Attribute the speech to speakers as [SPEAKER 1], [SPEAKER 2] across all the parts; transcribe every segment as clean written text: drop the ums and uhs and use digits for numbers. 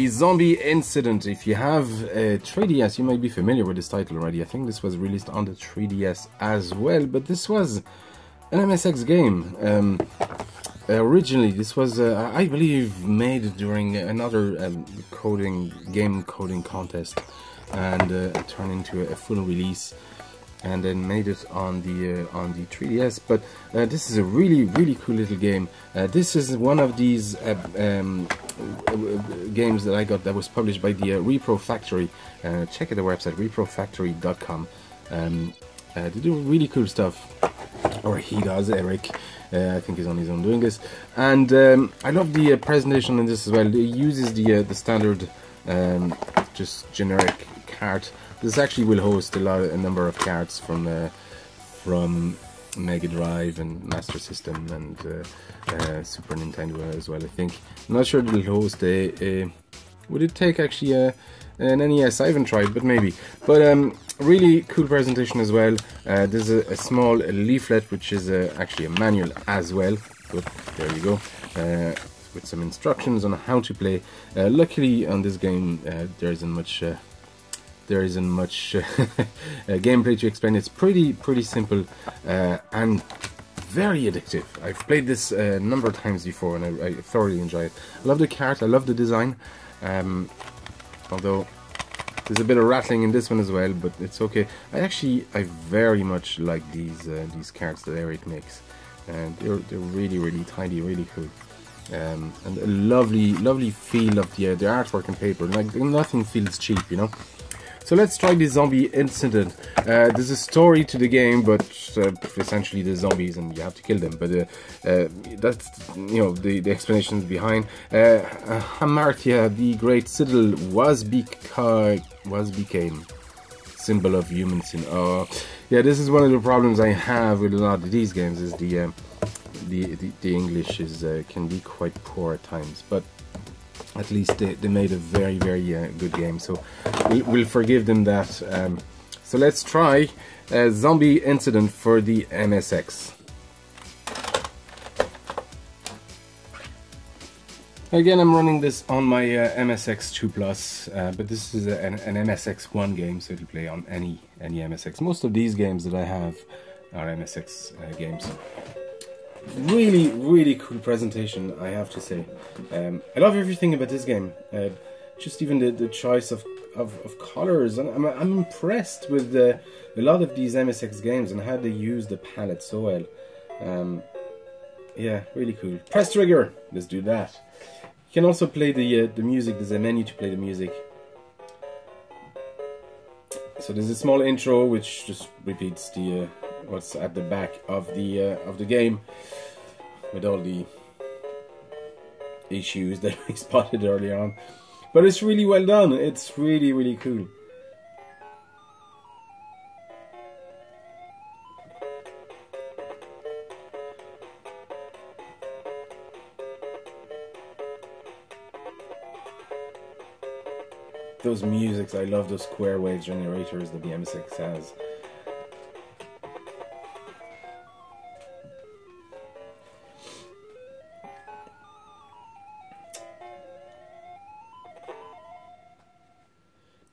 [SPEAKER 1] the Zombie Incident. If you have a 3DS, you might be familiar with this title already. I think this was released on the 3DS as well, but this was an MSX game. Originally, this was, I believe, made during another game coding contest, and turned into a full release, and then made it on the 3DS. But this is a really cool little game. This is one of these games that I got that was published by the Repro Factory. Check out the website reprofactory.com. They do really cool stuff, or he does, Eric. I think he's on his own doing this, and I love the presentation on this as well. It uses the standard, just generic cart. This actually will host a number of carts from Mega Drive and Master System and Super Nintendo as well. I think. I'm not sure it'll host would it take actually an NES? I haven't tried, but maybe. But really cool presentation as well. There's a small leaflet which is actually a manual as well. But there you go, with some instructions on how to play. Luckily on this game there isn't much gameplay to explain. It's pretty simple and very addictive. I've played this a number of times before, and I thoroughly enjoy it. I love the cart. I love the design. Although there's a bit of rattling in this one as well, but it's okay. I very much like these carts that Eric makes, and they're really tidy, really cool, and a lovely feel of the artwork and paper. Like, nothing feels cheap, you know. So let's try the Zombie Incident. There's a story to the game, but essentially the zombies and you have to kill them. But that's, you know, the explanations behind. Hamartia, the great citadel, became symbol of human sin. Oh, yeah, this is one of the problems I have with a lot of these games. Is the English can be quite poor at times, but at least they made a very good game, so we'll forgive them that. So let's try Zombie Incident for the MSX. Again, I'm running this on my MSX 2 Plus, but this is an MSX1 game, so it'll play on any MSX. Most of these games that I have are MSX games. Really cool presentation, I have to say. I love everything about this game. Just even the choice of colors, and I'm impressed with a lot of these MSX games and how they use the palette so well. Yeah, really cool. Press trigger. Let's do that. You can also play the music. There's a menu to play the music. So there's a small intro which just repeats the what's at the back of the game, with all the issues that we spotted earlier on. But it's really well done. It's really cool. Those musics, I love those square wave generators that the MSX has.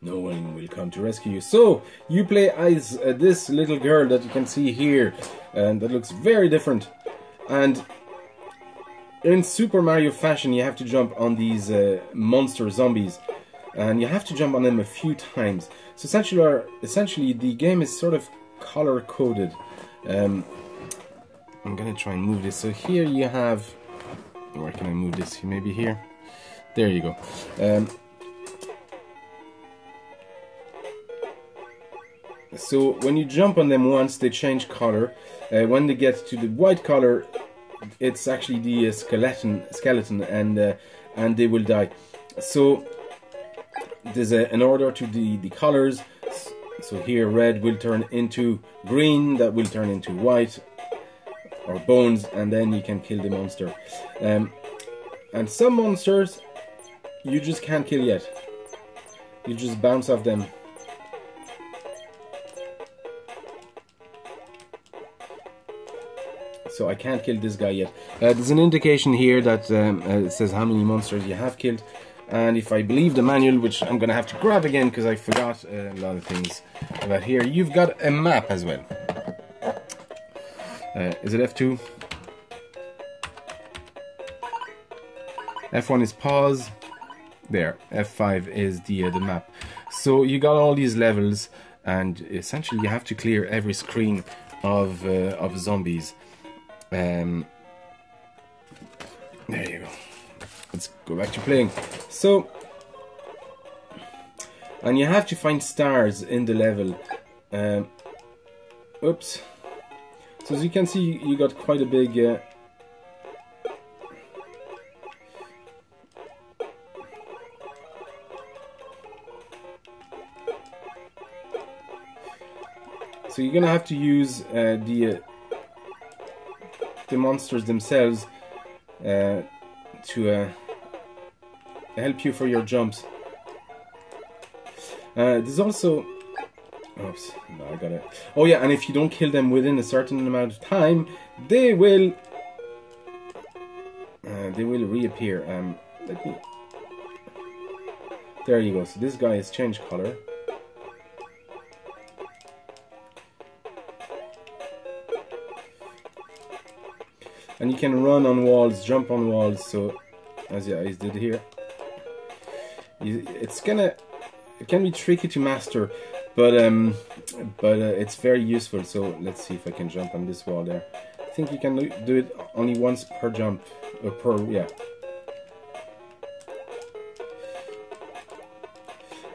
[SPEAKER 1] No one will come to rescue you. So, you play as this little girl that you can see here, and that looks very different. And in Super Mario fashion, you have to jump on these monster zombies, and you have to jump on them a few times. So essentially the game is sort of color-coded. I'm gonna try and move this. So here you have... Where can I move this? Maybe here? There you go. So when you jump on them once, they change color. When they get to the white color, it's actually the skeleton, and they will die. So there's an order to the colors. So here, red will turn into green, that will turn into white or bones, and then you can kill the monster. And some monsters you just can't kill yet. You just bounce off them. So I can't kill this guy yet. There's an indication here that it says how many monsters you have killed. And if I believe the manual, which I'm gonna have to grab again because I forgot a lot of things about here, you've got a map as well. Is it F2? F1 is pause. There. F5 is the map. So you got all these levels, and essentially you have to clear every screen of zombies. There you go. Let's go back to playing. So, and you have to find stars in the level. Oops. So as you can see, you got quite a big. So you're gonna have to use the monsters themselves to help you for your jumps. There's also, oops, no, I got it. Oh yeah, and if you don't kill them within a certain amount of time, they will reappear. Let me. There you go. So this guy has changed color. And you can run on walls, jump on walls, so as I did here. It can be tricky to master, but it's very useful. So let's see if I can jump on this wall there. I think you can do it only once per jump, yeah.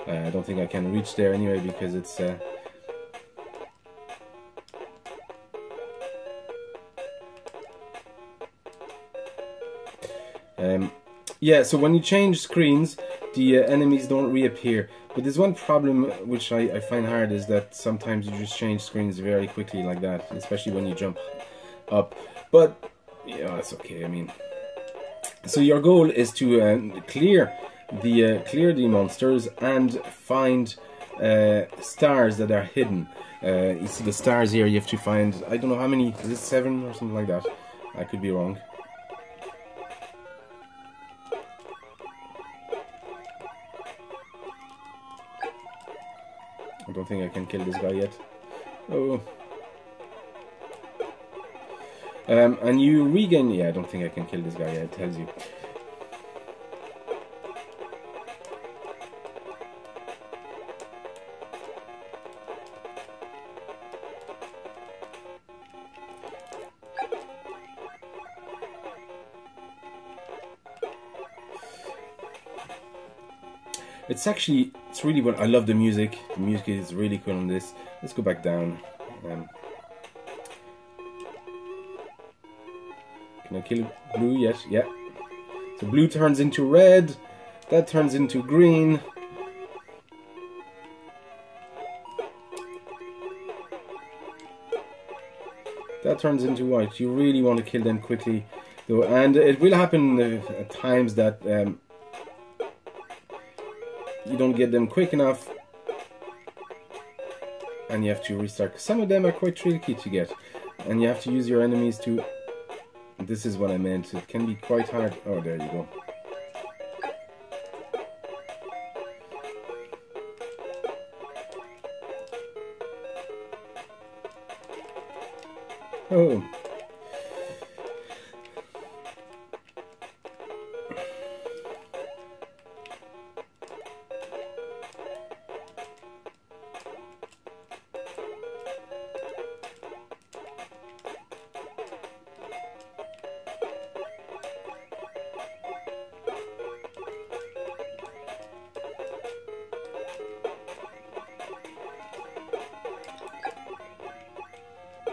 [SPEAKER 1] I don't think I can reach there anyway because it's. Yeah, so when you change screens, the enemies don't reappear. But there's one problem which I find hard, is that sometimes you just change screens very quickly like that, especially when you jump up. But yeah, it's okay. I mean, so your goal is to clear the monsters and find stars that are hidden. You see the stars here. You have to find, I don't know how many. Is it 7 or something like that? I could be wrong. I don't think I can kill this guy yet. Oh. And you regain... Yeah, I don't think I can kill this guy yet, it tells you. It's really what I love. The music is really cool on this. Let's go back down. Can I kill blue yet? Yeah. So blue turns into red, that turns into green. That turns into white. You really want to kill them quickly though, and it will happen at times that you don't get them quick enough and you have to restart. Some of them are quite tricky to get and you have to use your enemies to... This is what I meant. It can be quite hard. Oh, there you go. Oh.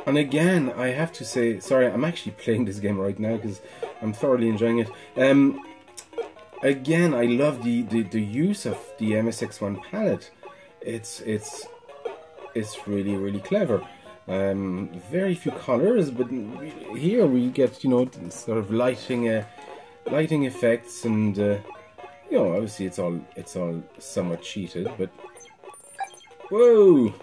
[SPEAKER 1] And again, I have to say, sorry, I'm actually playing this game right now because I'm thoroughly enjoying it. Again, I love the use of the MSX1 palette. It's really clever. Very few colors, but here we get, you know, sort of lighting effects, and you know, obviously it's all somewhat cheated, but whoa.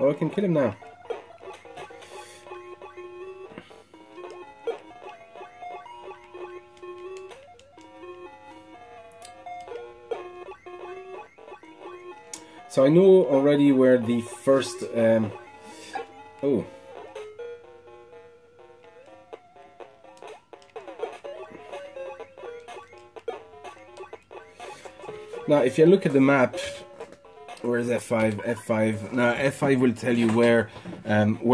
[SPEAKER 1] Oh, I can kill him now. So I know already where the first... oh. Now, if you look at the map, where's F5? F5. Now, F5 will tell you where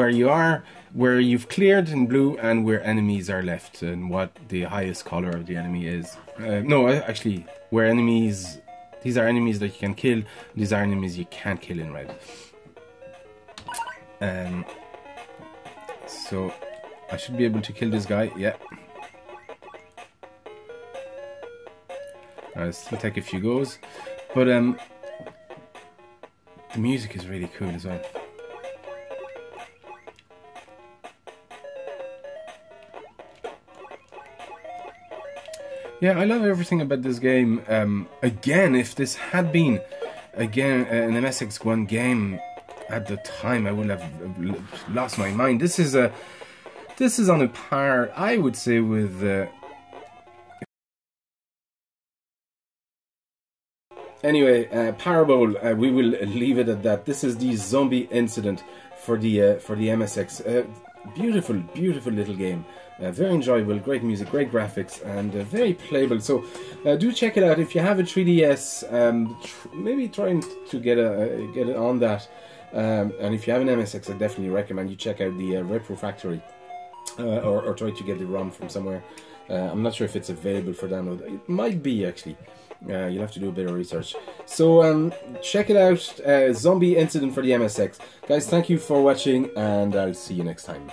[SPEAKER 1] you are, where you've cleared in blue, and where enemies are left, and what the highest color of the enemy is. No, actually, where enemies... These are enemies that you can kill. These are enemies you can't kill in red. So I should be able to kill this guy. Yeah. It'll take a few goes, but the music is really cool as well. Yeah, I love everything about this game. Again, if this had been an MSX1 game at the time, I would have lost my mind. This is on a par, I would say, with. Anyway, Parabole. We will leave it at that. This is the zombie incident for the MSX. Beautiful, beautiful little game. Very enjoyable, great music, great graphics, and very playable. So do check it out if you have a 3DS. Maybe try to get it on that. And if you have an MSX, I definitely recommend you check out the Retro Factory, or try to get the ROM from somewhere. I'm not sure if it's available for download. It might be actually. You'll have to do a bit of research. So check it out. Zombie Incident for the MSX. Guys, thank you for watching, and I'll see you next time.